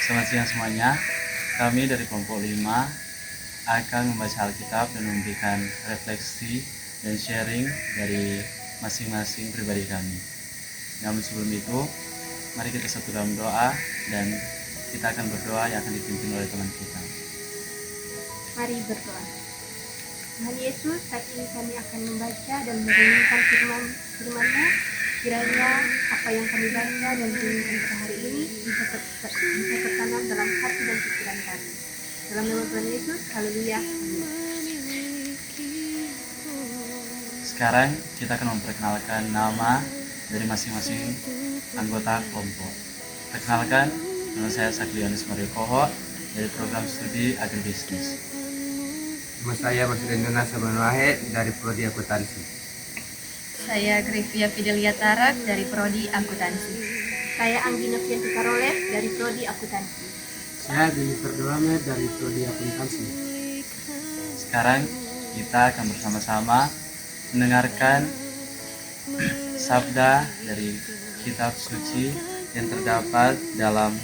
Selamat siang semuanya. Kami dari kelompok 5 akan membaca Alkitab dan memberikan refleksi dan sharing dari masing-masing pribadi kami. Namun sebelum itu, mari kita satu dalam doa dan kita akan berdoa yang akan dipimpin oleh teman kita. Mari berdoa. Tuhan Yesus, saat ini kami akan membaca dan merenungkan firman-Mu. Kiranya apa yang kami baca dan renungkan pada hari ini bisa tertanam dalam hati dan pikiran kami. Dalam nama Tuhan Yesus, haleluya. Amin. Sekarang kita akan memperkenalkan nama dari masing-masing anggota kelompok. Perkenalkan, nama saya Saklianus Mario Koho dari program studi agribisnis. Nama saya Masudendona Sabanuahe dari Prodi Akuntansi. Saya Grevia Fidelia Tarak dari Prodi Akuntansi. Saya Anggina Fianti Karoles dari Prodi Akuntansi. Saya Dini Perdolame dari Prodi Akuntansi. Sekarang kita akan bersama-sama mendengarkan sabda dari kitab suci yang terdapat dalam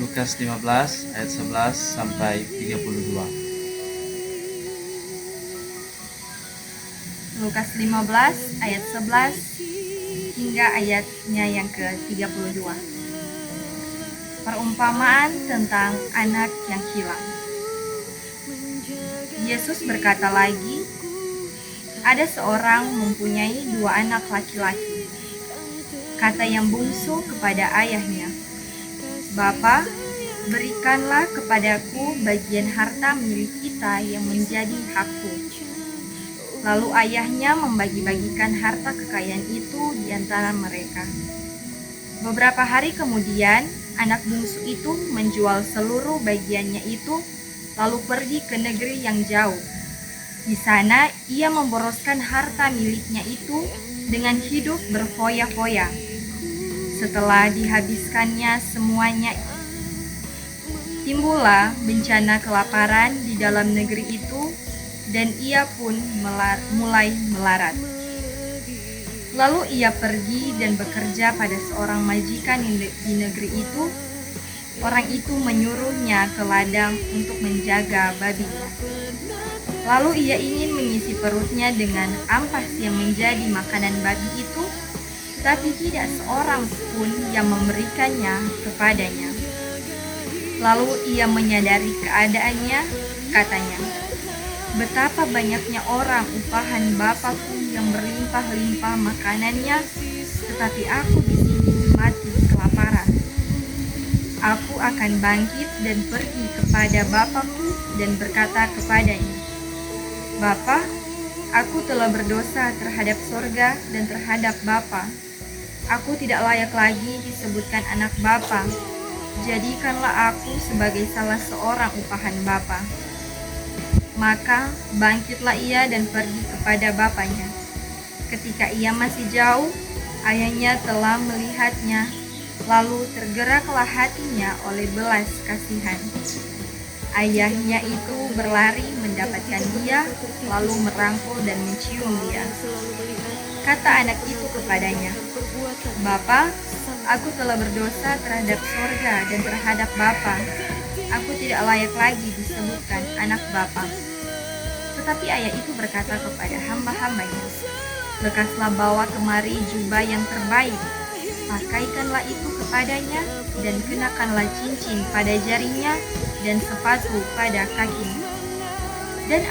Lukas 15 ayat 11 sampai 32. Lukas 15 ayat 11 hingga ayatnya yang ke-32. Perumpamaan tentang anak yang hilang. Yesus berkata lagi, ada seorang mempunyai 2 anak laki-laki. Kata yang bungsu kepada ayahnya, "Bapa, berikanlah kepadaku bagian harta milik kita yang menjadi hakku." Lalu ayahnya membagi-bagikan harta kekayaan itu di antara mereka. Beberapa hari kemudian, anak bungsu itu menjual seluruh bagiannya itu, lalu pergi ke negeri yang jauh. Di sana ia memboroskan harta miliknya itu dengan hidup berfoya-foya. Setelah dihabiskannya semuanya, timbullah bencana kelaparan di dalam negeri itu, dan ia pun mulai melarat. Lalu ia pergi dan bekerja pada seorang majikan di negeri itu. Orang itu menyuruhnya ke ladang untuk menjaga babinya. Lalu ia ingin mengisi perutnya dengan ampas yang menjadi makanan babi itu, tapi tidak seorang pun yang memberikannya kepadanya. Lalu ia menyadari keadaannya, katanya, "Betapa banyaknya orang upahan Bapakku yang berlimpah-limpah makanannya, tetapi aku di sini mati kelaparan. Aku akan bangkit dan pergi kepada Bapakku dan berkata kepadanya, Bapa, aku telah berdosa terhadap sorga dan terhadap Bapa. Aku tidak layak lagi disebutkan anak Bapa. Jadikanlah aku sebagai salah seorang upahan Bapa." Maka bangkitlah ia dan pergi kepada bapaknya. Ketika ia masih jauh, ayahnya telah melihatnya, lalu tergeraklah hatinya oleh belas kasihan. Ayahnya itu berlari mendapatkan dia, lalu merangkul dan mencium dia. Kata anak itu kepadanya, "Bapa, aku telah berdosa terhadap sorga dan terhadap Bapa. Aku tidak layak lagi disebutkan anak Bapa." Tetapi ayah itu berkata kepada hamba-hambanya, "Lekaslah bawa kemari jubah yang terbaik, pakaikanlah itu kepadanya, dan kenakanlah cincin pada jarinya dan sepatu pada kakinya. Dan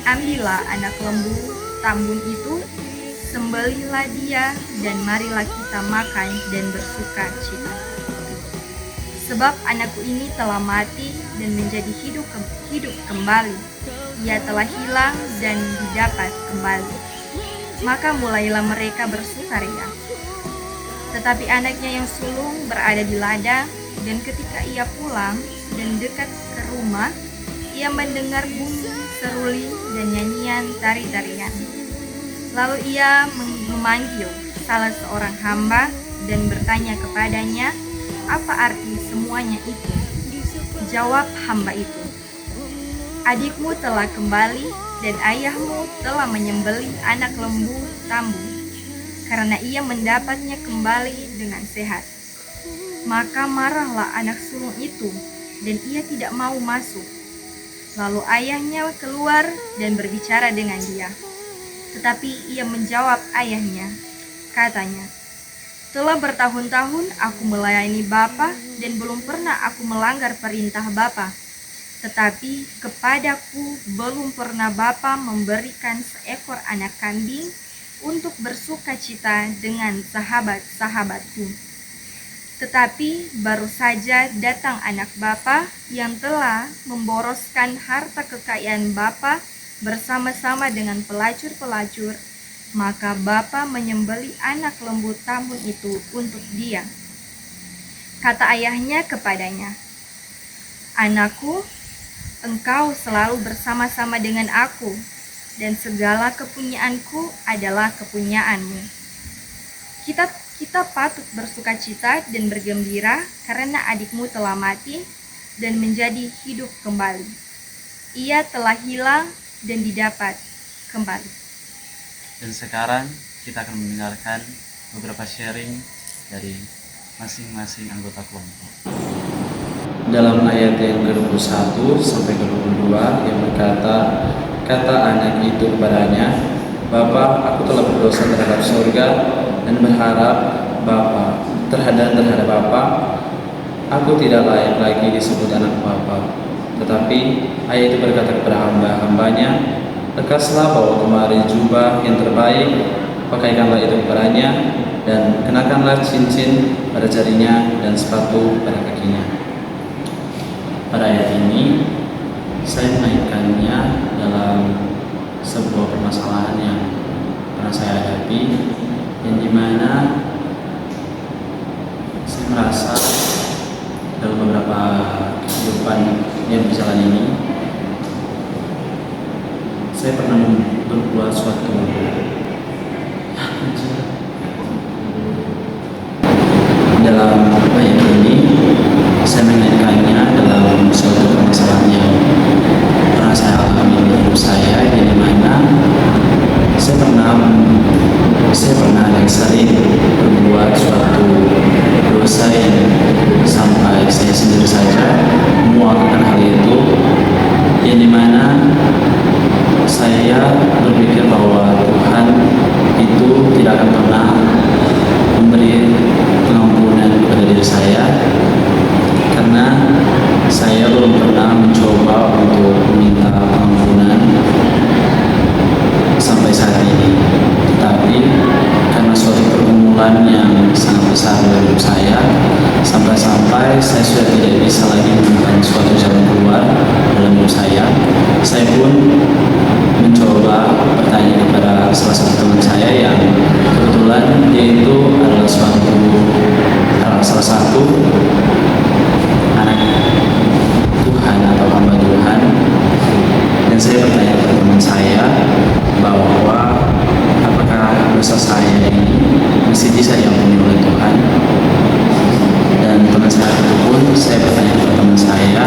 ambillah anak lembu tambun itu, sembelihlah dia, dan marilah kita makan dan bersuka cita. Sebab anakku ini telah mati dan menjadi hidup kembali. Ia telah hilang dan didapat kembali." Maka mulailah mereka bersukaria. Tetapi anaknya yang sulung berada di ladang, dan ketika ia pulang dan dekat ke rumah, ia mendengar bunyi seruli dan nyanyian tari-tarian. Lalu ia memanggil salah seorang hamba dan bertanya kepadanya, "Apa arti semuanya itu?" Jawab hamba itu, "Adikmu telah kembali dan ayahmu telah menyembelih anak lembu tambun, karena ia mendapatnya kembali dengan sehat." Maka marahlah anak sulung itu, dan ia tidak mau masuk. Lalu ayahnya keluar dan berbicara dengan dia. Tetapi ia menjawab ayahnya, katanya, "Telah bertahun-tahun aku melayani Bapa dan belum pernah aku melanggar perintah Bapa. Tetapi kepadaku belum pernah Bapa memberikan seekor anak kambing untuk bersuka cita dengan sahabat-sahabatku. Tetapi baru saja datang anak Bapa yang telah memboroskan harta kekayaan Bapa bersama-sama dengan pelacur-pelacur, maka Bapa menyembelih anak lembu tambun itu untuk dia." Kata ayahnya kepadanya, "Anakku, engkau selalu bersama-sama dengan aku, dan segala kepunyaanku adalah kepunyaanmu. Kita patut bersukacita dan bergembira karena adikmu telah mati dan menjadi hidup kembali. Ia telah hilang dan didapat kembali." Dan sekarang kita akan mendengarkan beberapa sharing dari masing-masing anggota kelompok. Dalam ayat yang ke-21 sampai ke-22 yang berkata, kata anak itu kepadanya, "Bapa, aku telah berdosa terhadap surga dan berharap Bapa terhadap Bapa, aku tidak layak lagi disebut anak Bapa." Tetapi ayah itu berkata kepada hamba-hambanya, "Lekaslah bawa kemari jubah yang terbaik, pakaikanlah itu kepadanya, dan kenakanlah cincin pada jarinya dan sepatu pada kakinya." Pada ayat ini saya mengaitkannya dalam sebuah permasalahan yang pernah saya hadapi, yang dimana saya merasa dalam beberapa kehidupan yang berjalan ini saya pernah berbuat suatu dalam ayat ini. Saya mengaitkannya dalam suatu permasalahan yang pernah saya alami di hidup saya, di mana saya pernah yang sering berbuat suatu dosa yang sampai saya sendiri saja melakukan hal itu, yang dimana saya berpikir bahwa Tuhan itu tidak akan pernah memberi pengampunan kepada diri saya, karena saya belum pernah mencoba untuk meminta pengampunan sampai saat ini. Tetapi karena suatu pergumulan yang sangat besar dalam hidup saya, sampai-sampai saya sudah tidak bisa lagi menemukan suatu jalan keluar dalam hidup saya pun mencoba bertanya kepada salah satu teman saya yang kebetulan dia itu adalah salah satu anak Tuhan atau hamba Tuhan, dan saya bertanya kepada teman saya bahwa apakah dosa saya ini masih bisa diampuni oleh Tuhan. Dan teman saya itu pun saya bertanya kepada teman saya,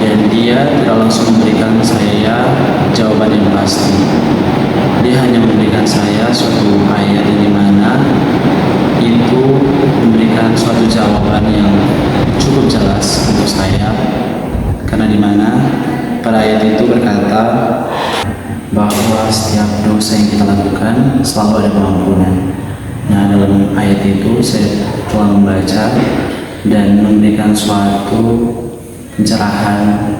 dan dia tidak langsung memberikan saya jawaban yang pasti. Dia hanya memberikan saya suatu ayat di mana itu memberikan suatu jawaban yang cukup jelas untuk saya, karena di mana pada ayat itu berkata bahwa setiap dosa yang kita lakukan selalu ada pengampunan. Nah, dalam ayat itu saya telah membaca dan memberikan suatu pencerahan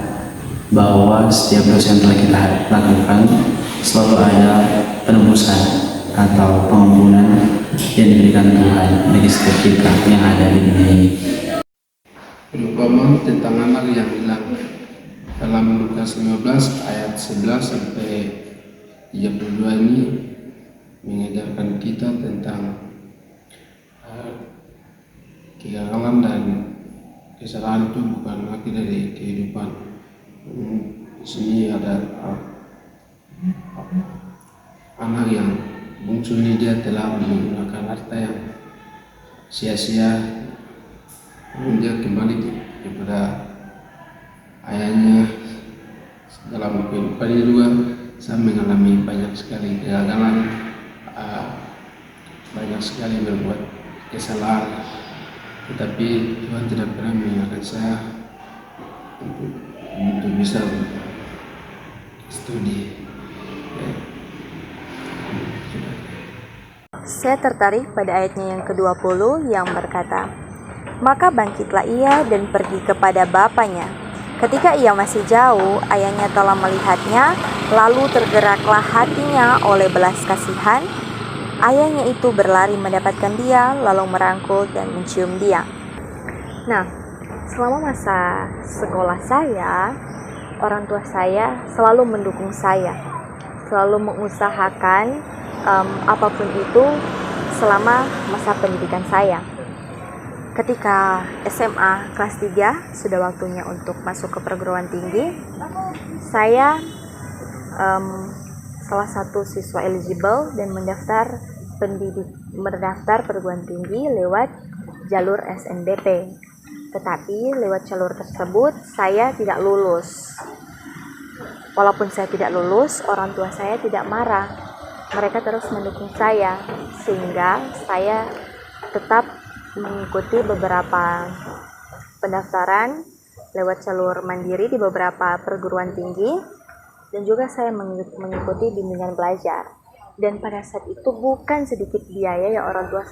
bahwa setiap dosa yang telah kita lakukan selalu ada penebusan atau pengampunan yang diberikan Tuhan bagi setiap kita yang ada di dunia ini. Perumpamaan tentang anak yang hilang dalam Lukas 15 ayat 11 sampai 32 ini mengajarkan kita tentang kegagalan dan kesalahan itu bukan arti dari kehidupan. Di sini ada anak yang bungsu ini, dia telah menggunakan harta yang sia-sia, dia kembali kepada ayahnya. Dalam kehidupannya juga saya mengalami banyak sekali kegagalan, banyak sekali berbuat kesalahan tetapi Tuhan tidak pernah mengingatkan saya untuk bisa studi. Saya tertarik pada ayatnya yang ke-20 yang berkata, "Maka bangkitlah ia dan pergi kepada bapaknya. Ketika ia masih jauh, ayahnya telah melihatnya, lalu tergeraklah hatinya oleh belas kasihan. Ayahnya itu berlari mendapatkan dia, lalu merangkul dan mencium dia." Nah, selama masa sekolah saya, orang tua saya selalu mendukung saya, selalu mengusahakan apapun itu selama masa pendidikan saya. Ketika SMA kelas 3 sudah waktunya untuk masuk ke perguruan tinggi, saya salah satu siswa eligible dan mendaftar perguruan tinggi lewat jalur SNBP. Tetapi lewat jalur tersebut saya tidak lulus. Walaupun saya tidak lulus, orang tua saya tidak marah. Mereka terus mendukung saya, sehingga saya tetap mengikuti beberapa pendaftaran lewat jalur mandiri di beberapa perguruan tinggi, dan juga saya mengikuti bimbingan belajar. Dan pada saat itu bukan sedikit biaya yang orang tua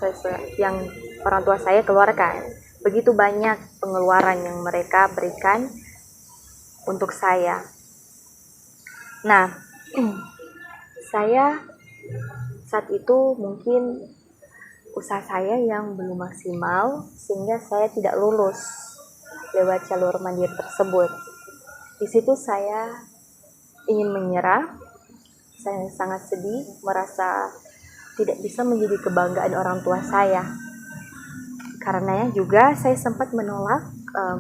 saya keluarkan. Begitu banyak pengeluaran yang mereka berikan untuk saya. Nah, saya saat itu mungkin usaha saya yang belum maksimal sehingga saya tidak lulus lewat jalur mandiri tersebut. Di situ saya ingin menyerah. Saya sangat sedih, merasa tidak bisa menjadi kebanggaan orang tua saya. Karenanya juga saya sempat menolak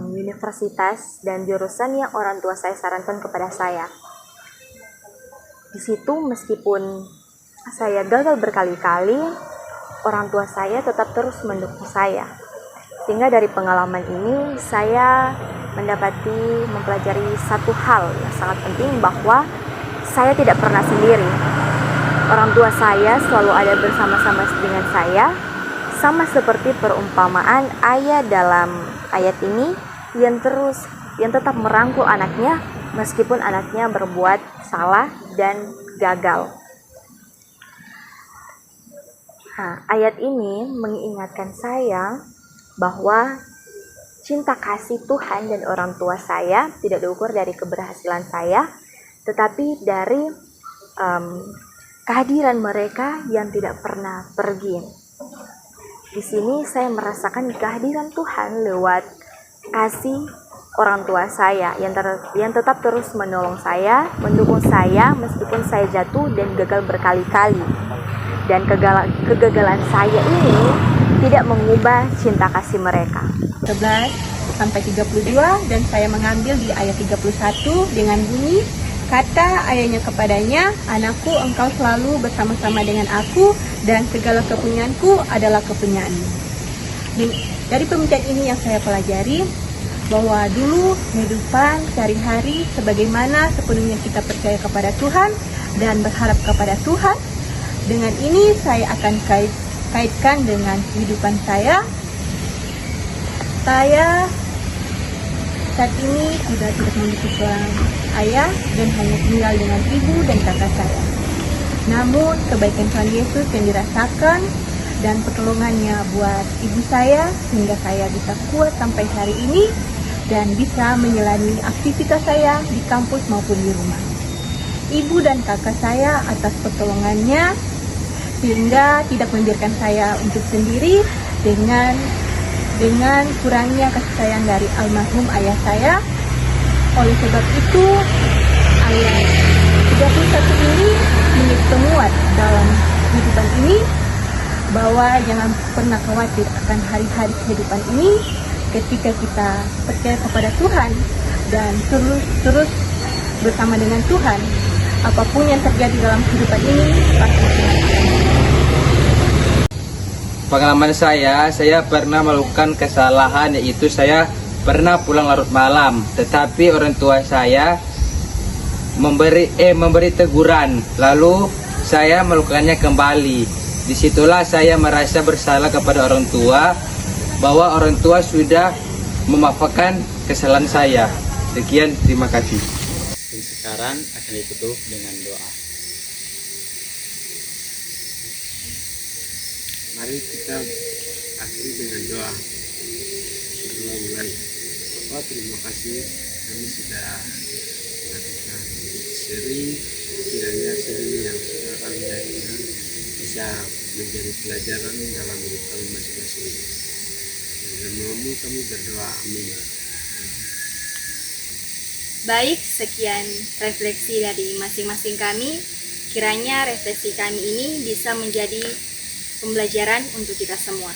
universitas dan jurusan yang orang tua saya sarankan kepada saya. Di situ meskipun saya gagal berkali-kali, orang tua saya tetap terus mendukung saya. Sehingga dari pengalaman ini saya mempelajari satu hal yang sangat penting, bahwa saya tidak pernah sendiri. Orang tua saya selalu ada bersama-sama dengan saya, sama seperti perumpamaan ayah dalam ayat ini yang tetap merangkul anaknya meskipun anaknya berbuat salah dan gagal. Nah, ayat ini mengingatkan saya bahwa cinta kasih Tuhan dan orang tua saya tidak diukur dari keberhasilan saya, tetapi dari kehadiran mereka yang tidak pernah pergi. Di sini saya merasakan kehadiran Tuhan lewat kasih orang tua saya yang tetap terus menolong saya, mendukung saya meskipun saya jatuh dan gagal berkali-kali. Dan kegagalan saya ini tidak mengubah cinta kasih mereka. 11 sampai 32, dan saya mengambil di ayat 31 dengan bunyi, kata ayahnya kepadanya, "Anakku, engkau selalu bersama-sama dengan aku, dan segala kepunyaanku adalah kepunyaanmu." Dari pembacaan ini yang saya pelajari, bahwa dulu kehidupan sehari-hari sebagaimana sepenuhnya kita percaya kepada Tuhan dan berharap kepada Tuhan. Dengan ini saya akan kaitkan dengan kehidupan saya. Saya saat ini sudah tidak memiliki seorang ayah dan hanya tinggal dengan ibu dan kakak saya. Namun kebaikan Tuhan Yesus yang dirasakan dan pertolongannya buat ibu saya sehingga saya bisa kuat sampai hari ini dan bisa menjalani aktivitas saya di kampus maupun di rumah. Ibu dan kakak saya atas pertolongannya sehingga tidak membiarkan saya untuk sendiri dengan kurangnya kasih sayang dari almarhum ayah saya. Oleh sebab itu, ayat 31 ini menjadi penguat dalam kehidupan ini, bahwa jangan pernah khawatir akan hari-hari kehidupan ini ketika kita percaya kepada Tuhan dan terus bersama dengan Tuhan. Apapun yang terjadi dalam kehidupan ini pasti Pengalaman saya pernah melakukan kesalahan, yaitu saya pernah pulang larut malam, tetapi orang tua saya memberi teguran, lalu saya melakukannya kembali. Disitulah saya merasa bersalah kepada orang tua bahwa orang tua sudah memaafkan kesalahan saya. Sekian, terima kasih. Dan sekarang akan ditutup dengan doa. Mari kita akhiri dengan doa. Mulai. Bapak, terima kasih kami sudah melakukan sharing. Kiranya sharing yang sudah kami lakukan bisa menjadi pelajaran dalam hidup kami masing-masing. Dan namamu kami berdoa, amin. Baik, sekian refleksi dari masing-masing kami. Kiranya refleksi kami ini bisa menjadi pembelajaran untuk kita semua.